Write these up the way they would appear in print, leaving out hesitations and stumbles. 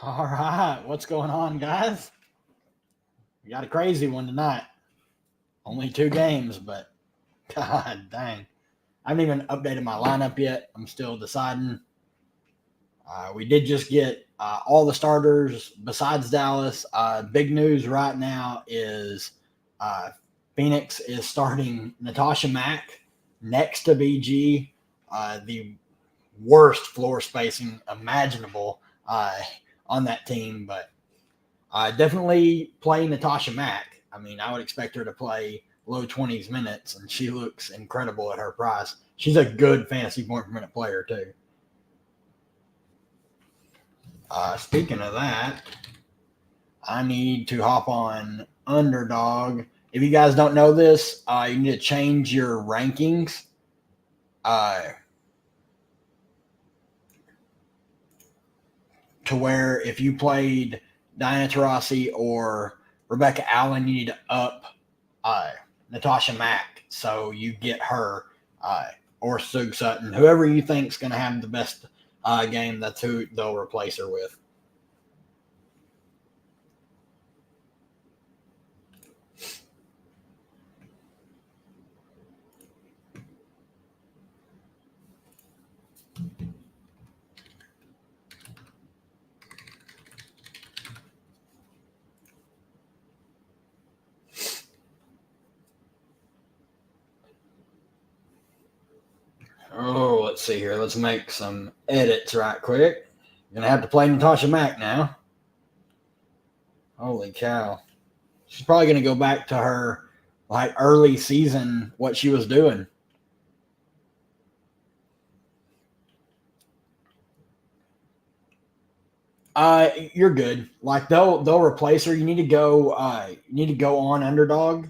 All right, what's going on, guys? We got a crazy one tonight. Only 2 games, but god dang. I haven't even updated my lineup yet. I'm still deciding. We did just get all the starters besides Dallas. Big news right now is uh, Phoenix is starting Natasha Mack next to BG, the worst floor spacing imaginable on that team, but definitely play Natasha Mack. I mean, I would expect her to play low 20s minutes, and she looks incredible at her price. She's a good fantasy point per minute player, too. Speaking of that, I need to hop on Underdog. If you guys don't know this, you need to change your rankings. To where if you played Diana Taurasi or Rebecca Allen, you need to up Natasha Mack so you get her or Sug Sutton. Whoever you think is going to have the best game, that's who they'll replace her with. Oh, let's see here. Let's make some edits right quick. Gonna have to play Natasha Mack now. Holy cow. She's probably gonna go back to her like early season, what she was doing. You're good. Like they'll replace her. You need to go. You need to go on Underdog,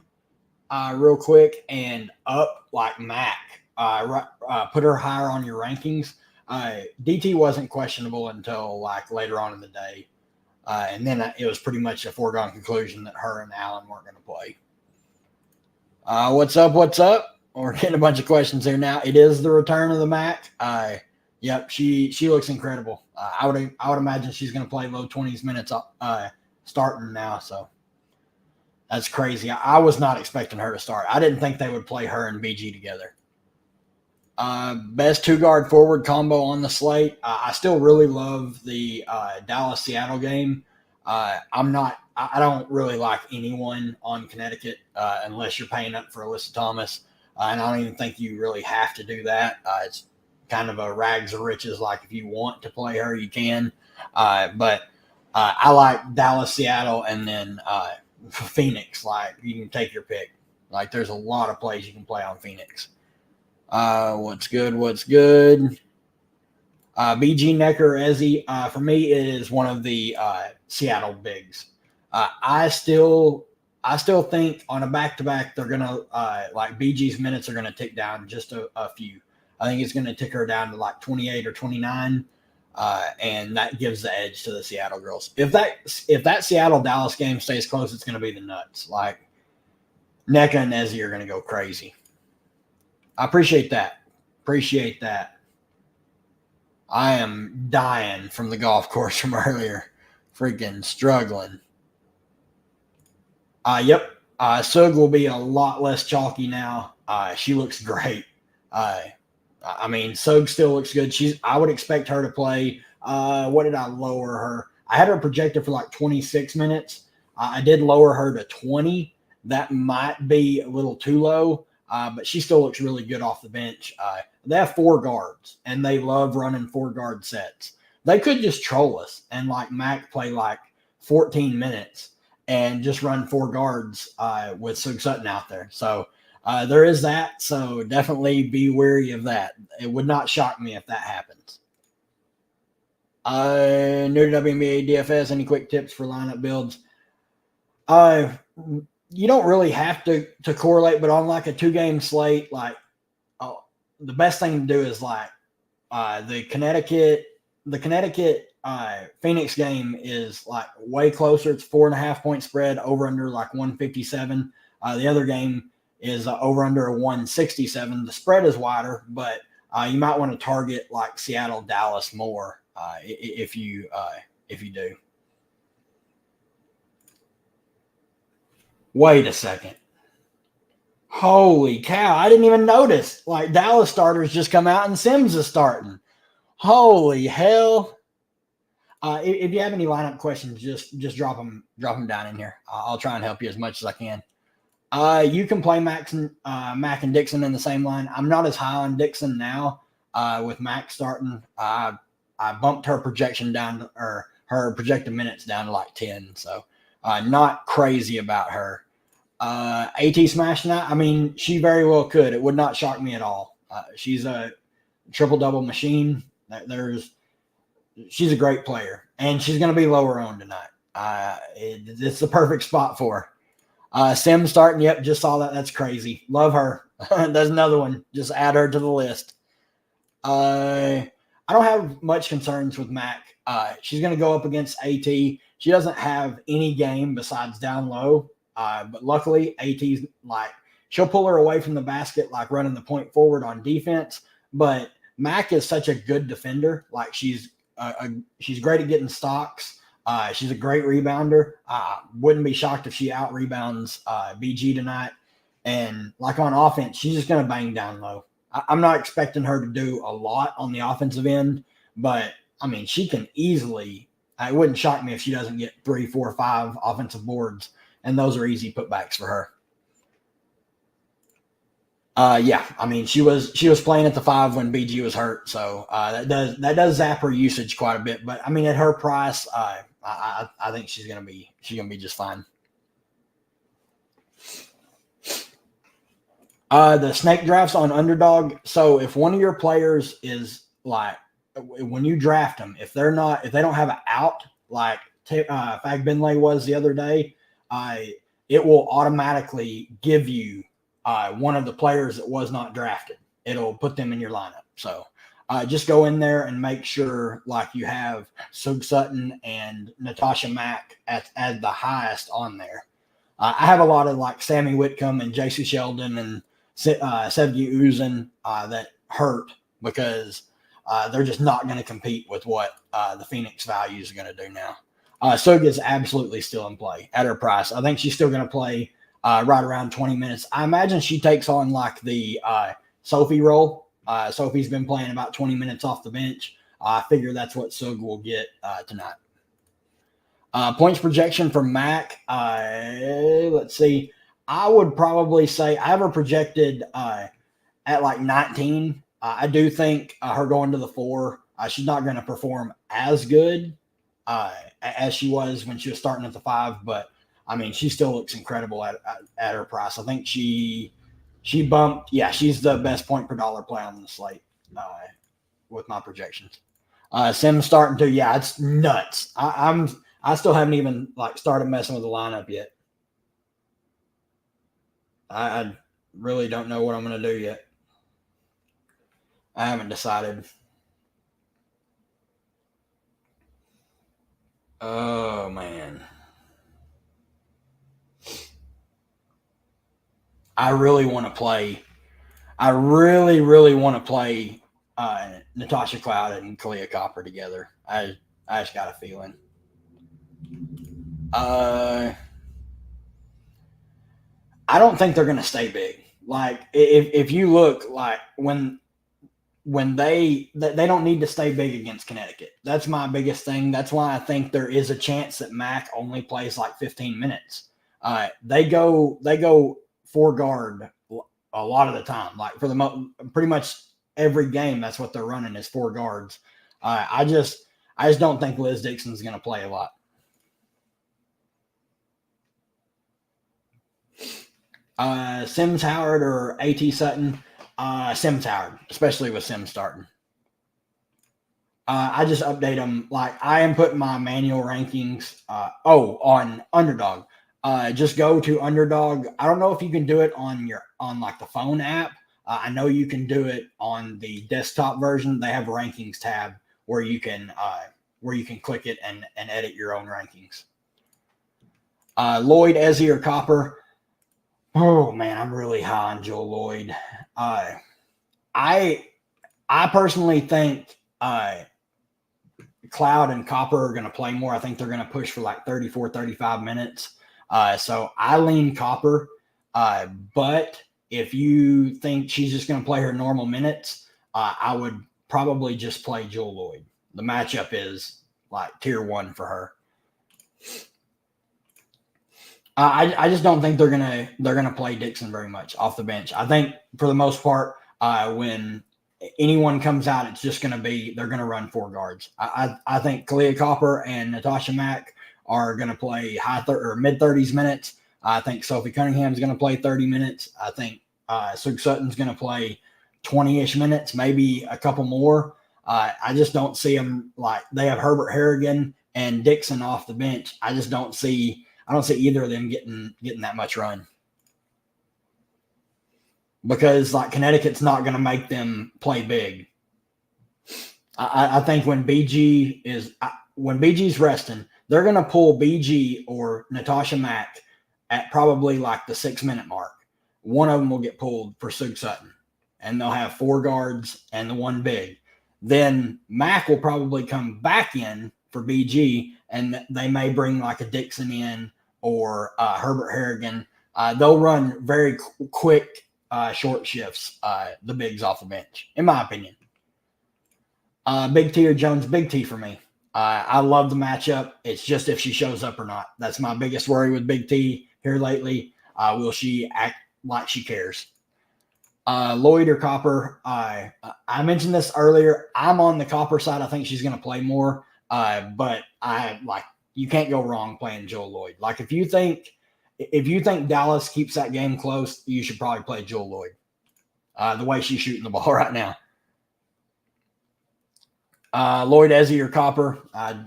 real quick and up like Mac. Put her higher on your rankings. DT wasn't questionable until like later on in the day, and then it was pretty much a foregone conclusion that her and Allen weren't going to play. What's up? What's up? We're getting a bunch of questions here now. It is the return of the Mac. Yep, she looks incredible. I would imagine she's going to play low 20s minutes starting now. So that's crazy. I was not expecting her to start. I didn't think they would play her and BG together. Best 2 guard forward combo on the slate. I still really love the Dallas Seattle game. I don't really like anyone on Connecticut unless you're paying up for Alyssa Thomas, and I don't even think you really have to do that. It's kind of a rags of riches. Like if you want to play her, you can. But I like Dallas, Seattle, and then Phoenix. Like you can take your pick. Like there's a lot of plays you can play on Phoenix. What's good? What's good? BG Necker Ezzy. For me, it is one of the Seattle bigs. I still think on a back-to-back, they're gonna like BG's minutes are gonna tick down just a few. I think it's gonna tick her down to like 28 or 29, and that gives the edge to the Seattle girls. If that Seattle Dallas game stays close, it's gonna be the nuts. Like NECA and Ezzy are gonna go crazy. I appreciate that. Appreciate that. I am dying from the golf course from earlier. Freaking struggling. Yep. Sug will be a lot less chalky now. She looks great. I mean, Sug still looks good. I would expect her to play. What did I lower her? I had her projected for like 26 minutes. I did lower her to 20. That might be a little too low. But she still looks really good off the bench. They have 4 guards, and they love running 4-guard sets. They could just troll us and like Mac play like 14 minutes and just run 4 guards with Sug Sutton out there. So there is that. So definitely be wary of that. It would not shock me if that happens. New to WNBA DFS. Any quick tips for lineup builds? You don't really have to correlate, but on like a 2-game slate, like the best thing to do is like the Connecticut Phoenix game is like way closer. It's 4.5 point spread over under like 157. The other game is over under a 167. The spread is wider, but you might want to target like Seattle Dallas more if you if you do. Wait a second. Holy cow. I didn't even notice. Like, Dallas starters just come out and Sims is starting. Holy hell. If you have any lineup questions, just drop them down in here. I'll try and help you as much as I can. You can play Mac and Dixon in the same line. I'm not as high on Dixon now with Mac starting. I bumped her projection down, or her projected minutes down to like 10. So not crazy about her. AT smashing that. I mean, she very well could. It would not shock me at all. She's a triple-double machine. She's a great player, and she's going to be lower owned tonight. It's the perfect spot for her. Sim starting. Yep, just saw that. That's crazy. Love her. There's another one. Just add her to the list. I don't have much concerns with Mac. She's going to go up against AT. She doesn't have any game besides down low. But luckily, AT's like, she'll pull her away from the basket, like running the point forward on defense. But Mac is such a good defender. Like, she's great at getting stocks. She's a great rebounder. Wouldn't be shocked if she out rebounds BG tonight. And like on offense, she's just going to bang down low. I'm not expecting her to do a lot on the offensive end, but I mean, she can easily. It wouldn't shock me if she doesn't get 3, 4, 5 offensive boards, and those are easy putbacks for her. Yeah, I mean, she was playing at the 5 when BG was hurt, so that does zap her usage quite a bit. But I mean, at her price, I think she's gonna be just fine. The snake drafts on Underdog. So if one of your players is like, when you draft them, if they don't have an out, like Fag Benlay was the other day, it will automatically give you one of the players that was not drafted. It'll put them in your lineup. So just go in there and make sure like you have Sug Sutton and Natasha Mack at the highest on there. I have a lot of like Sammy Whitcomb and JC Sheldon and Sevgi Uzin that hurt because they're just not going to compete with what the Phoenix values are going to do now. Sug is absolutely still in play at her price. I think she's still going to play right around 20 minutes. I imagine she takes on like the Sophie role. Sophie's been playing about 20 minutes off the bench. I figure that's what Sug will get tonight. Points projection for Mac. Let's see. I would probably say I have her projected at like 19. I do think her going to the 4, she's not going to perform as good as she was when she was starting at the 5, but I mean, she still looks incredible at her price. I think she bumped. Yeah, she's the best point per dollar play on the slate with my projections. Sim starting to, yeah, it's nuts. I still haven't even like started messing with the lineup yet. I really don't know what I'm going to do yet. I haven't decided. Oh, man. I really want to play. I really, really want to play Natasha Cloud and Kalia Copper together. I just got a feeling. I don't think they're going to stay big. Like if you look, like when they don't need to stay big against Connecticut. That's my biggest thing. That's why I think there is a chance that Mac only plays like 15 minutes. They go 4 guard a lot of the time. Like for pretty much every game, that's what they're running is 4 guards. I just don't think Liz Dixon's going to play a lot. Sims Howard or AT Sutton? Sims Howard, especially with Sims starting. I just update them. Like I am putting my manual rankings on Underdog. Just go to Underdog. I don't know if you can do it on like the phone app. I know you can do it on the desktop version. They have a rankings tab where you can click it and edit your own rankings. Lloyd, Ezzy, or Copper. Oh man, I'm really high on Joel Lloyd. I personally think Cloud and Copper are going to play more. I think they're going to push for like 34, 35 minutes. So I lean Copper. But if you think she's just going to play her normal minutes, I would probably just play Jewel Lloyd. The matchup is like tier 1 for her. I just don't think they're gonna play Dixon very much off the bench. I think for the most part, when anyone comes out, it's just gonna be they're gonna run 4 guards. I think Kalia Copper and Natasha Mack are gonna play mid 30s minutes. I think Sophie Cunningham's gonna play 30 minutes. I think Sug Sutton's gonna play 20-ish minutes, maybe a couple more. I just don't see them like they have Herbert Harrigan and Dixon off the bench. I don't see either of them getting that much run because like Connecticut's not going to make them play big. I think when BG's resting, they're going to pull BG or Natasha Mack at probably like the 6-minute mark. One of them will get pulled for Sug Sutton, and they'll have 4 guards and the 1 big. Then Mack will probably come back in for BG, and they may bring like a Dixon in or Herbert Harrigan. They'll run very quick, short shifts, the bigs off the bench, in my opinion. Big T or Jones? Big T for me. I love the matchup. It's just if she shows up or not. That's my biggest worry with Big T here lately. Will she act like she cares? Lloyd or Copper? I mentioned this earlier. I'm on the Copper side. I think she's going to play more. But you can't go wrong playing Jewel Lloyd. Like if you think Dallas keeps that game close, you should probably play Jewel Lloyd. The way she's shooting the ball right now. Lloyd, Ezzy, or Copper? I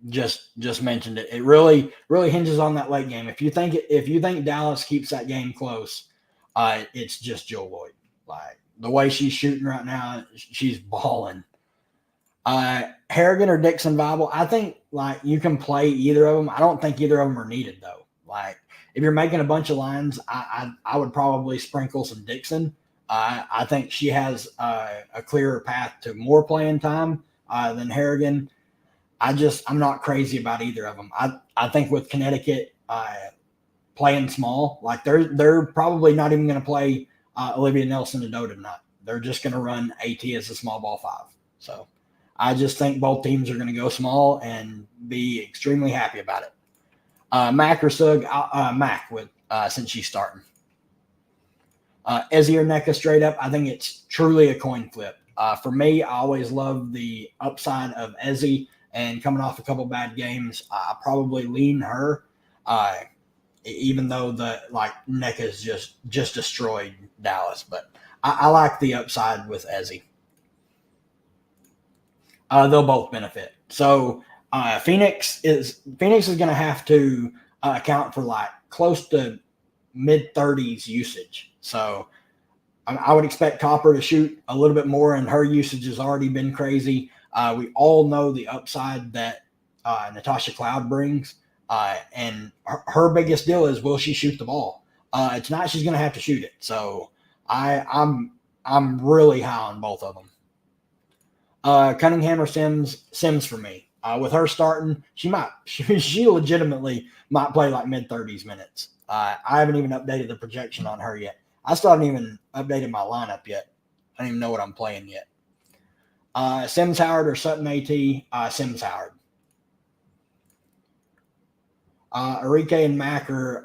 just mentioned it. It really hinges on that late game. If you think Dallas keeps that game close, it's just Jewel Lloyd. Like the way she's shooting right now, she's balling. Harrigan or Dixon viable? I think like you can play either of them. I don't think either of them are needed though. Like if you're making a bunch of lines, I would probably sprinkle some Dixon. I think she has a clearer path to more playing time than Harrigan. I'm not crazy about either of them. I think with Connecticut playing small, like they're probably not even going to play Olivia Nelson and Doda tonight. They're just going to run AT as a small ball 5. So I just think both teams are going to go small and be extremely happy about it. Mac or Sug? Mac with since she's starting. Ezzy or NECA straight up? I think it's truly a coin flip. For me, I always love the upside of Ezzy, and coming off a couple bad games, I probably lean her. Even though NECA's just destroyed Dallas, but I like the upside with Ezzy. They'll both benefit. So Phoenix is going to have to account for like close to mid-30s usage. So I would expect Copper to shoot a little bit more, and her usage has already been crazy. We all know the upside that Natasha Cloud brings, and her biggest deal is, will she shoot the ball? Tonight she's going to have to shoot it. So I'm really high on both of them. Cunningham or Sims for me. With her starting, she legitimately might play like mid-30s minutes. I haven't even updated the projection on her yet. I still haven't even updated my lineup yet. I don't even know what I'm playing yet. Sims Howard or Sutton AT? Sims Howard. Arike and Mack or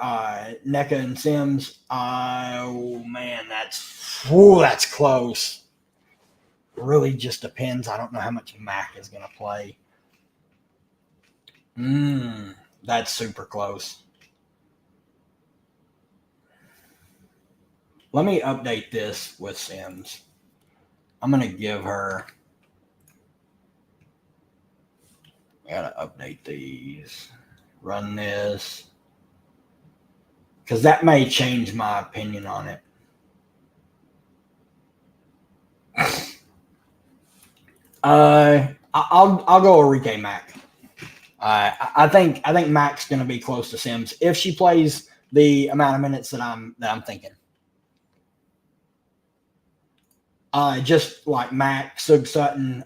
NECA and Sims? Oh man, that's close. Really just depends. I don't know how much Mack is going to play. That's super close. Let me update this with Sims. I'm going to give her. I got to update these. Run this. Because that may change my opinion on it. I'll go Arike Mack. I think Mack's going to be close to Sims if she plays the amount of minutes that I'm thinking. Just like Mack, Sug Sutton,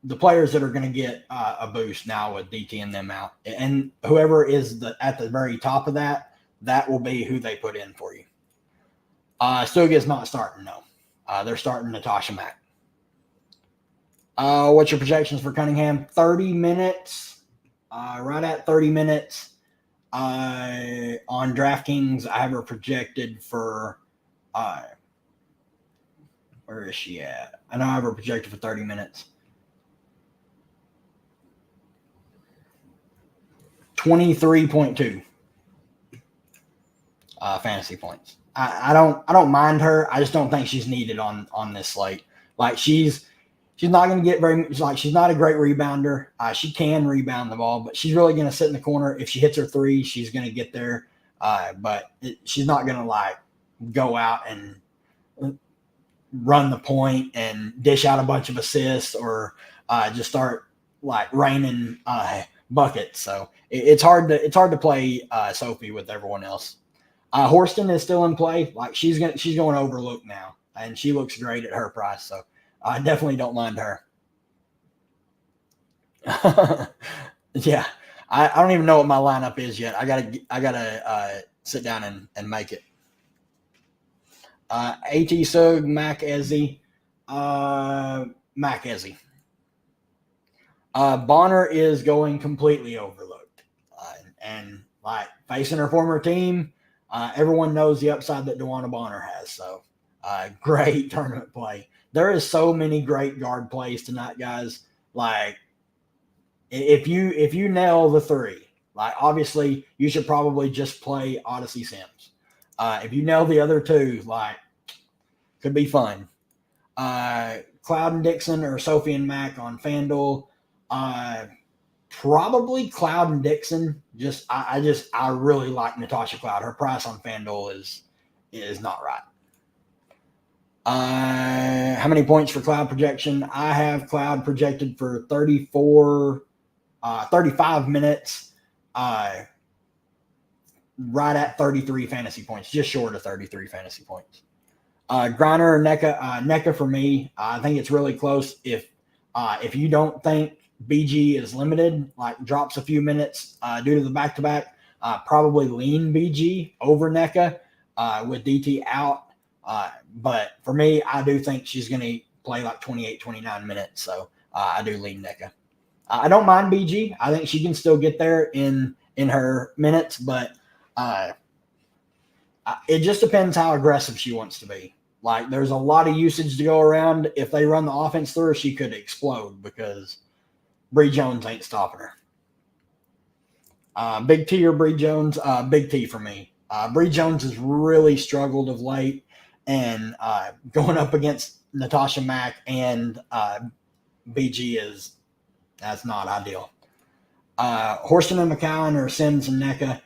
the players that are going to get a boost now with DT and them out, and whoever is at the very top of that will be who they put in for you. Stuga's not starting, no. They're starting Natasha Mack. What's your projections for Cunningham? 30 minutes, right at 30 minutes. On DraftKings, I have her projected for, where is she at? I know I have her projected for 30 minutes. 23.2 fantasy points. I don't mind her. I just don't think she's needed on this slate. Like she's not going to get very much. Like she's not a great rebounder. She can rebound the ball, but she's really going to sit in the corner. If she hits her three, she's going to get there. But she's not going to like go out and run the point and dish out a bunch of assists or just start like raining buckets. So it's hard to play Sophie with everyone else. Horston is still in play. Like she's going overlooked now, and she looks great at her price. So I definitely don't mind her. Yeah, I don't even know what my lineup is yet. I gotta sit down and make it. At Sug, Mac Ezzy, Mac Ezzy. Bonner is going completely overlooked, and like facing her former team, everyone knows the upside that Wnba Bonner has. So, great tournament play. There is so many great guard plays tonight, guys. Like, if you nail the three, like obviously you should probably just play Odyssey Sims. If you nail the other two, like, could be fun. Cloud and Dixon or Sophie and Mac on FanDuel. Probably Cloud and Dixon. I really like Natasha Cloud. Her price on FanDuel is not right. How many points for Cloud projection? I have Cloud projected for 35 minutes. Right at 33 fantasy points, just short of 33 fantasy points. Griner or NECA for me. I think it's really close. If you don't think BG is limited, like drops a few minutes due to the back-to-back, probably lean BG over NECA with DT out. But for me, I do think she's going to play like 28, 29 minutes. So I do lean NECA. I don't mind BG. I think she can still get there in her minutes, but it just depends how aggressive she wants to be. Like, there's a lot of usage to go around. If they run the offense through her, she could explode because Bree Jones ain't stopping her. Big T or Bree Jones? Big T for me. Bree Jones has really struggled of late, and going up against Natasha Mack and BG that's not ideal. Horston and McCowan or Sims and NECA?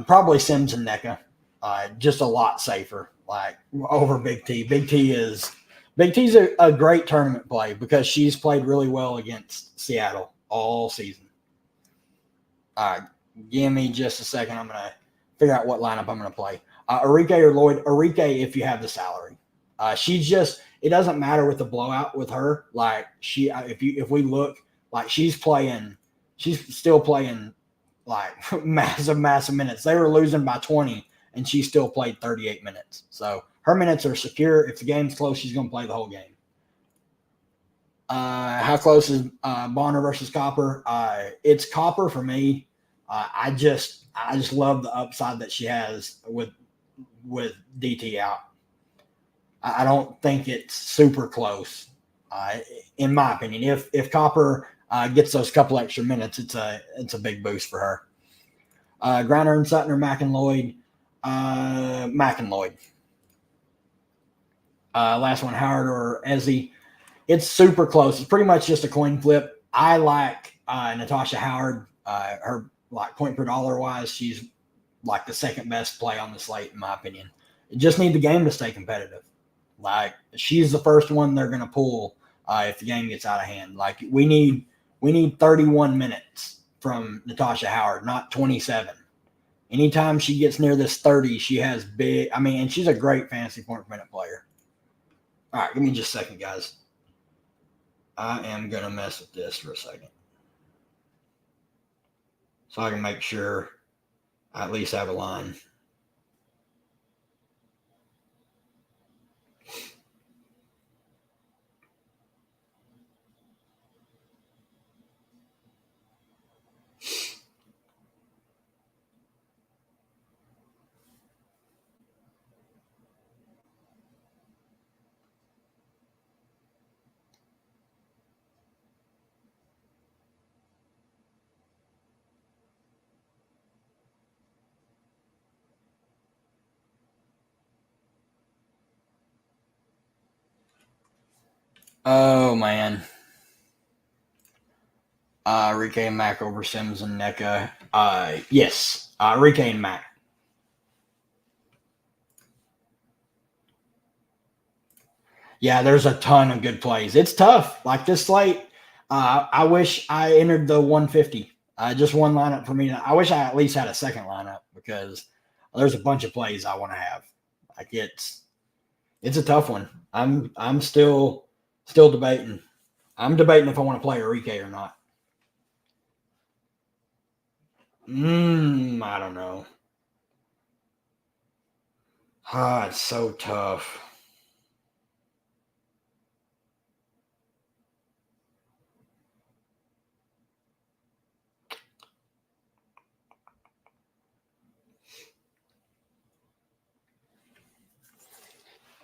Probably Sims and NECA. Just a lot safer, like over Big T. Big T's a great tournament play because she's played really well against Seattle all season. Give me just a second. I'm gonna figure out what lineup I'm gonna play. Arike or Lloyd? Arike, if you have the salary. It doesn't matter with the blowout with her. Like if we look, like she's still playing like massive minutes. They were losing by 20 and she still played 38 minutes. So her minutes are secure. If the game's close, she's going to play the whole game. How close is Bonner versus Copper? It's Copper for me. I just love the upside that she has with DT out. I don't think it's super close, in my opinion. If Copper gets those couple extra minutes, it's a big boost for her. Griner and Sutton or Mack and Lloyd? Mack and Lloyd. Last one, Howard or Ezzy? It's super close. It's pretty much just a coin flip. I like Natasha Howard. Her like point per dollar wise, she's like the second best play on the slate in my opinion. You just need the game to stay competitive. Like she's the first one they're going to pull if the game gets out of hand. Like we need 31 minutes from Natasha Howard, not 27. Anytime she gets near this 30, she has big. I mean, and she's a great fantasy point per minute player. All right, give me just a second, guys. I am going to mess with this for a second. So I can make sure I at least have a line. Oh, man. Rike and Mac over Sims and NECA. Yes. Rike and Mac. Yeah, there's a ton of good plays. It's tough. Like this slate, I wish I entered the 150. Just one lineup for me. I wish I at least had a second lineup because there's a bunch of plays I want to have. Like it's a tough one. I'm still debating. I'm debating if I want to play Enrique or not. I don't know. It's so tough.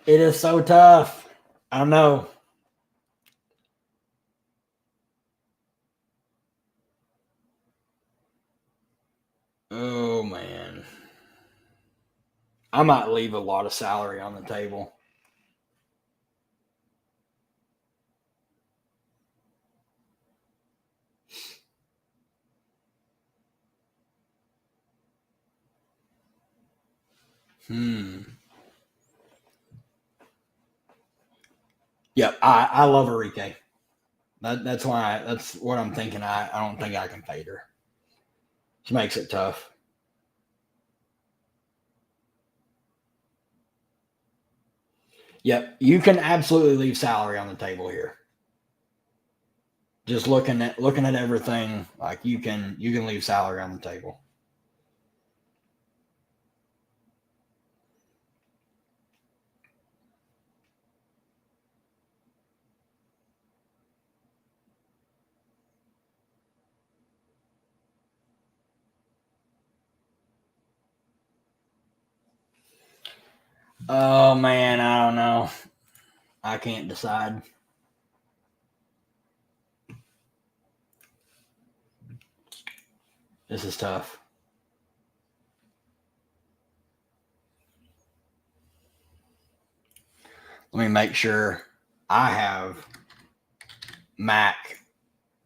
It is so tough. I don't know. Oh, man. I might leave a lot of salary on the table. Yep, I love Enrique. That's why that's what I'm thinking. I don't think I can fade her. Which makes it tough. Yep, you can absolutely leave salary on the table here. Just looking at everything, like you can leave salary on the table. Oh man, I don't know. I can't decide. This is tough. Let me make sure I have Mac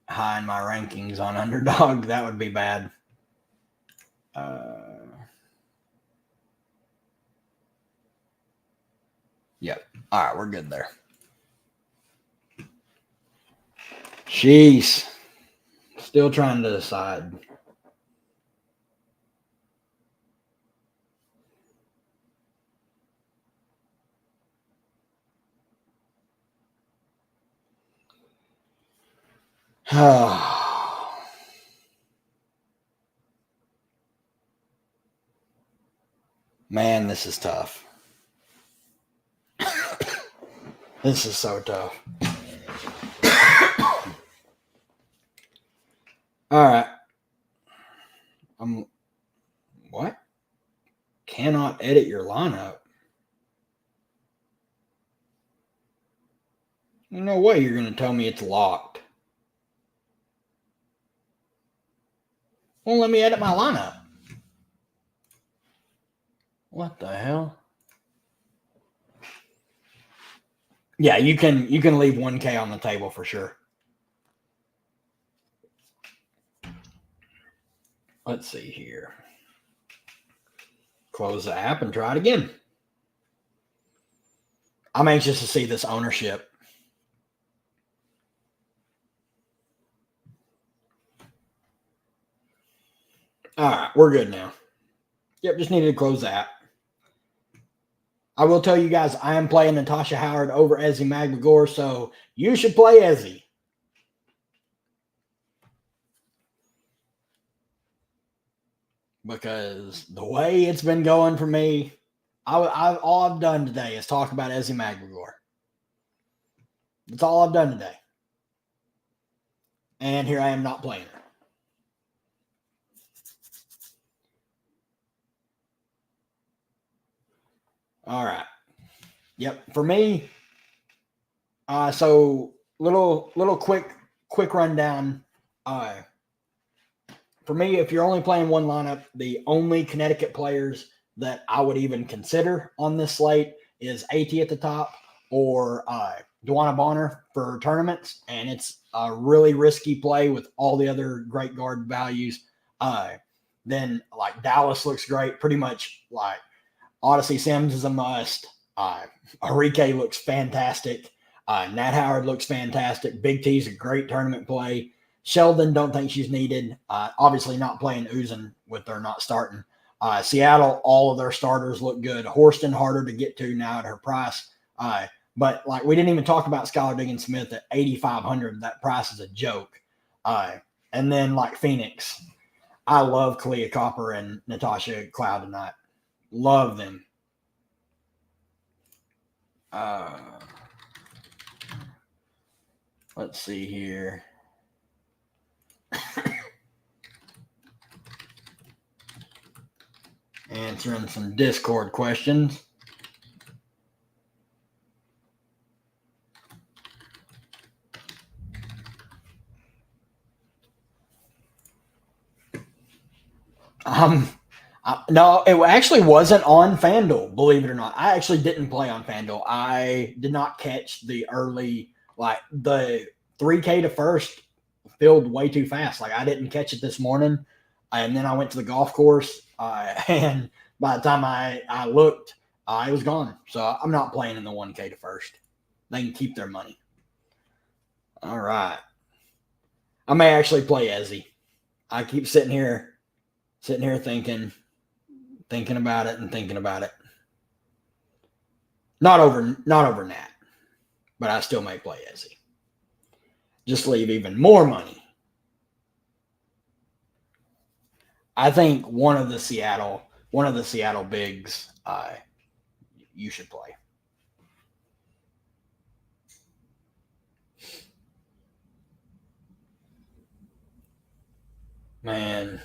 high in my rankings on underdog. That would be bad. Yep. All right, we're good there. Jeez. Still trying to decide. Man, this is tough. This is so tough. All right. What? Cannot edit your lineup. No way you're going to tell me it's locked. Well, let me edit my lineup. What the hell? Yeah, you can leave 1K on the table for sure. Let's see here. Close the app and try it again. I'm anxious to see this ownership. All right, we're good now. Yep, just needed to close the app. I will tell you guys, I am playing Natasha Howard over Ezzy Magbagor, so you should play Ezzy. because the way it's been going for me, all I've done today is talk about Ezzy Magbegor. That's all I've done today. And here I am not playing her. All right. Yep. For me, so little quick rundown. For me, if you're only playing one lineup, the only Connecticut players that I would even consider on this slate is AT at the top or Wnba for tournaments, and it's a really risky play with all the other great guard values. Then like Dallas looks great, pretty much like Odyssey Sims is a must. Arike looks fantastic. Nat Howard looks fantastic. Big T's a great tournament play. Sheldon, don't think she's needed. Obviously not playing Uzin with her not starting. Seattle, all of their starters look good. Horston, harder to get to now at her price. But like we didn't even talk about Skylar Diggins-Smith at 8,500. That price is a joke. And then like Phoenix, I love Kalia Copper and Natasha Cloud tonight. Love them. Let's see here. Answering some Discord questions. No, it actually wasn't on FanDuel, believe it or not. I actually didn't play on FanDuel. I did not catch the early, like the 3K to first filled way too fast. Like I didn't catch it this morning. And then I went to the golf course. And by the time I looked, it was gone. So I'm not playing in the 1K to first. They can keep their money. All right. I may actually play Ezzy. I keep sitting here thinking about it. Not over Nat, but I still may play Ezzy. Just leave even more money. I think one of the Seattle bigs you should play. Man.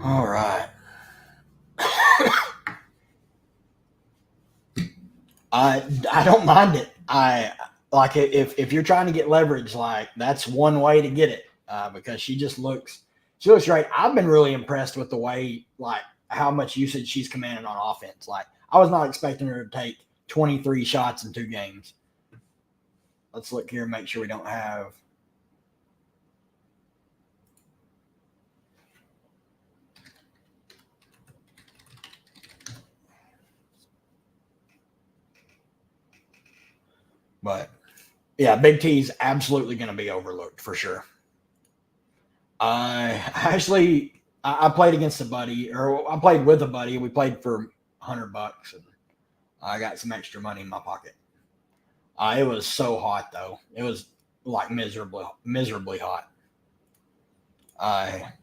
All right. I don't mind it. I like it if you're trying to get leverage, like that's one way to get it because she looks great. I've been really impressed with the way like how much usage she's commanded on offense. Like I was not expecting her to take 23 shots in 2 games. Let's look here and make sure we don't have. But yeah, Big T's absolutely going to be overlooked for sure. I played against a buddy, or I played with a buddy. We played for $100, and I got some extra money in my pocket. It was so hot though; it was like miserably hot. I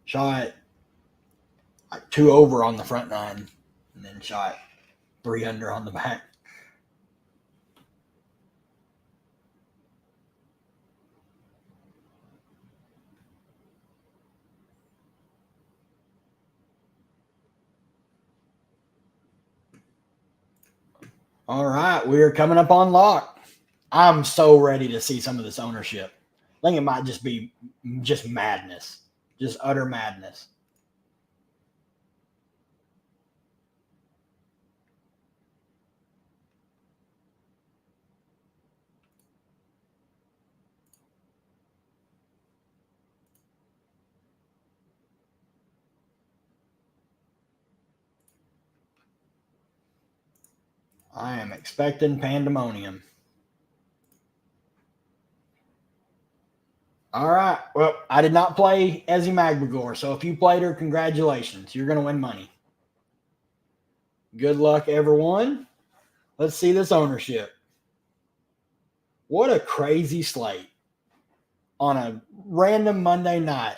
shot like 2 over on the front 9, and then shot 3 under on the back. All right, we're coming up on lock. I'm so ready to see some of this ownership. I think it might just be just madness, just utter madness. I am expecting pandemonium. All right. Well, I did not play Ezzy Magbegor, so if you played her, congratulations. You're going to win money. Good luck, everyone. Let's see this ownership. What a crazy slate on a random Monday night.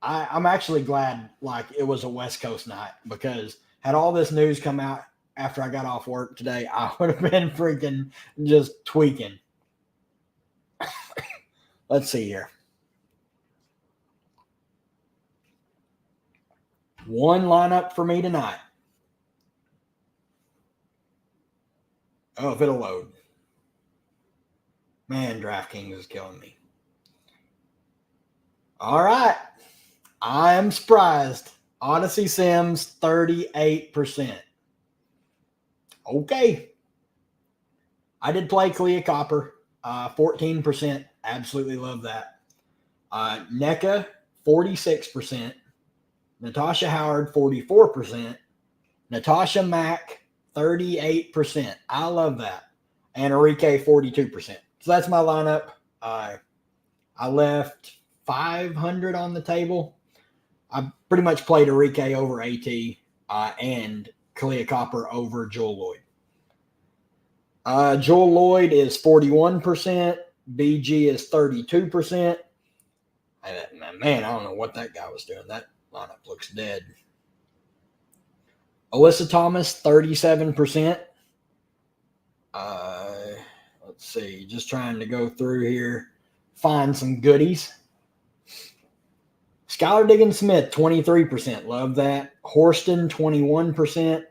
I'm actually glad like it was a West Coast night, because had all this news come out after I got off work today, I would have been freaking just tweaking. Let's see here. One lineup for me tonight. Oh, if it'll load. Man, Draftkings is killing me. All right. I am surprised. Odyssey Sims, 38%. Okay. I did play Clea Copper, 14%. Absolutely love that. NECA, 46%. Natasha Howard, 44%. Natasha Mack, 38%. I love that. And Enrique, 42%. So that's my lineup. I left 500 on the table. I pretty much played Enrique over AT and Kalia Copper over Joel Lloyd. Joel Lloyd is 41%. BG is 32%. Man, I don't know what that guy was doing. That lineup looks dead. Alyssa Thomas, 37%. Let's see. Just trying to go through here, find some goodies. Skylar Diggins-Smith, 23%. Love that. Horston, 21%.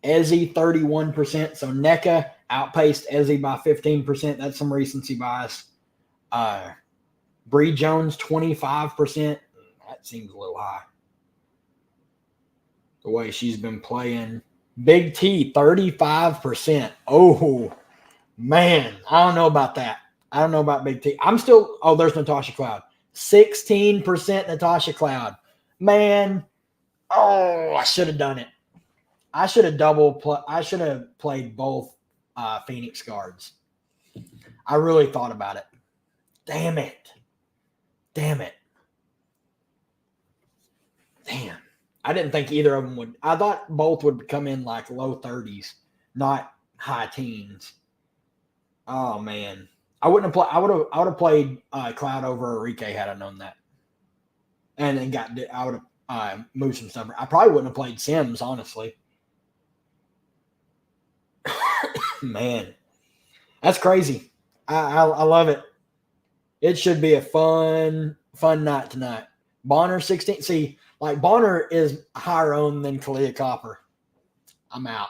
Ezzy, 31%. So NECA outpaced Ezzy by 15%. That's some recency bias. Bree Jones, 25%. That seems a little high, the way she's been playing. Big T, 35%. Oh, man. I don't know about that. I don't know about Big T. I'm still – oh, there's Natasha Cloud. 16% Natasha Cloud. Man, oh, I should have done it. I should have I should have played both Phoenix guards. I really thought about it. Damn it. Damn. I didn't think either of them would. I thought both would come in like low 30s, not high teens. Oh, man. I would have played Cloud over Enrique had I known that. And then I would have moved some stuff. I probably wouldn't have played Sims, honestly. Man, that's crazy. I love it. It should be a fun night tonight. Bonner, 16. See, like Bonner is higher owned than Kalia Copper. I'm out.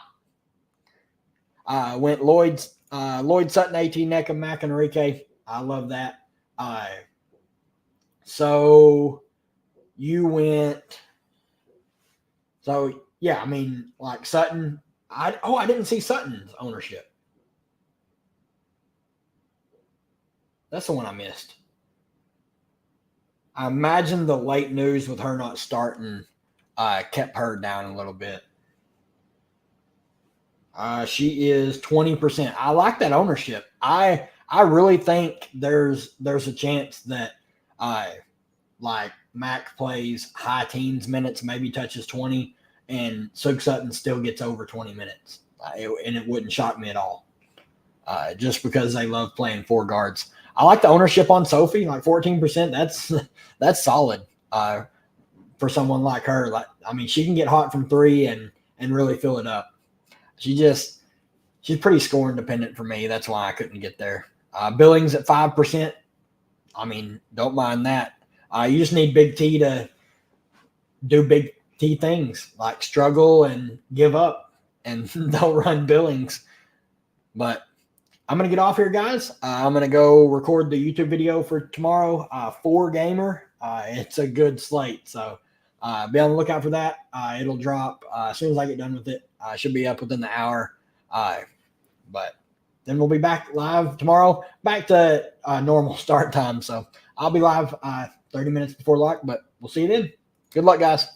Went Lloyd Sutton, AT, NECA, Mac, and Enrique. I love that. So you went. So yeah, I mean, like Sutton. I didn't see Sutton's ownership. That's the one I missed. I imagine the late news with her not starting kept her down a little bit. She is 20%. I like that ownership. I really think there's a chance that like Mac plays high teens minutes, maybe touches 20, and Sug Sutton still gets over 20 minutes. And it wouldn't shock me at all. Just because they love playing four guards. I like the ownership on Sophie, like 14%. That's solid for someone like her. Like, I mean, she can get hot from three and really fill it up. She's pretty score independent for me. That's why I couldn't get there. Billings at 5%. I mean, don't mind that. You just need Big T to do Big T things like struggle and give up, and they'll run Billings. But I'm going to get off here, guys. I'm going to go record the YouTube video for tomorrow, 4-gamer. It's a good slate, so be on the lookout for that. It'll drop as soon as I get done with it. I should be up within the hour. But then we'll be back live tomorrow, back to normal start time. So I'll be live 30 minutes before lock, but we'll see you then. Good luck, guys.